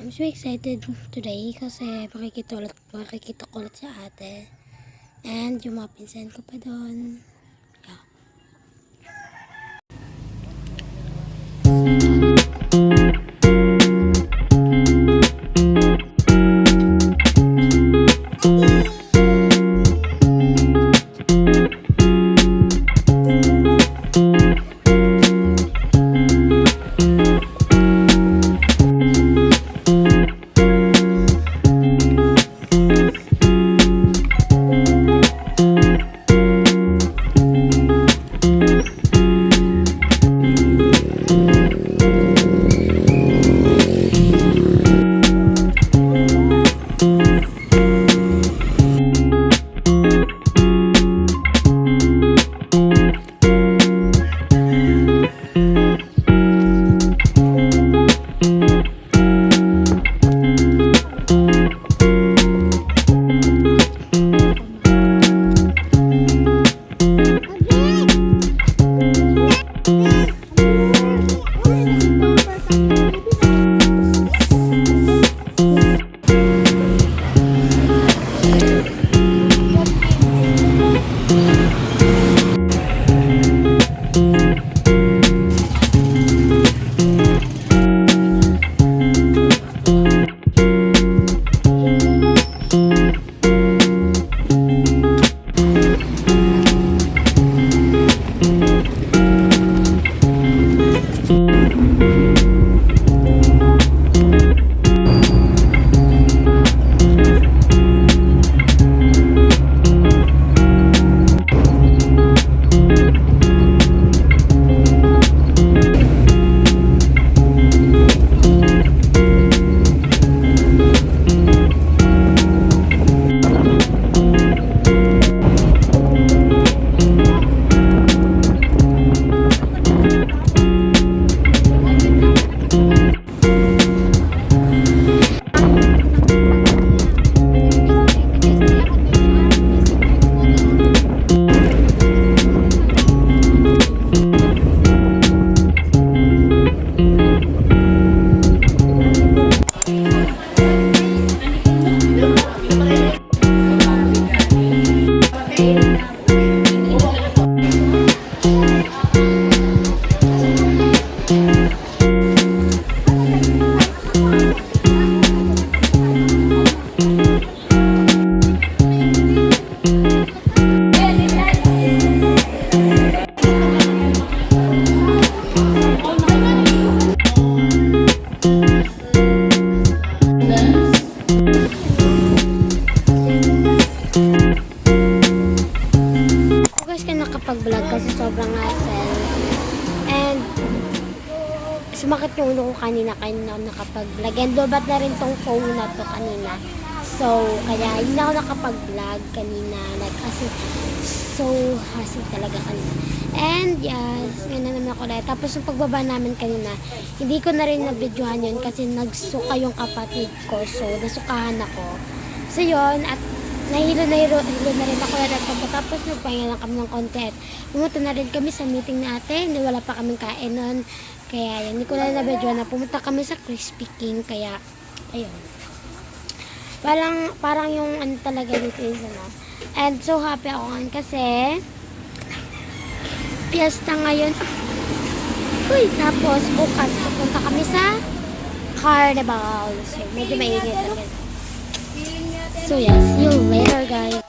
I'm so excited today kasi makikita ko ulit sa ate. And yung mga pinsan ko pa doon. Yeah. Nakapag-vlog kasi sobrang hassle. And sumakit yung ulo ko kanina ako nakapag-vlog. And lobat na rin tong phone na to kanina. So, kaya hindi na ako nakapag-vlog kanina. Like, kasi so hassle talaga kanina. And yes, yun na naman ako ulit. Tapos yung pagbaba namin kanina, hindi ko na rin nabidyohan yun kasi nagsuka yung kapatid ko. So, nasukahan ako. So, yun. At nahilo na rin ako na pagkatapos nagpahinga lang kami ng konti. Pumunta na rin kami sa meeting natin. Wala pa kaming kain nun. Kaya yan, hindi ko na nabidyo na pumunta kami sa Crispy King. Kaya, ayun. Parang yung ano talaga dito is ano. And so happy ako ngayon kasi piyesta ngayon. Uy, tapos bukas pupunta kami sa Carnival. So, medyo mainit talaga. So yeah, see you later guys.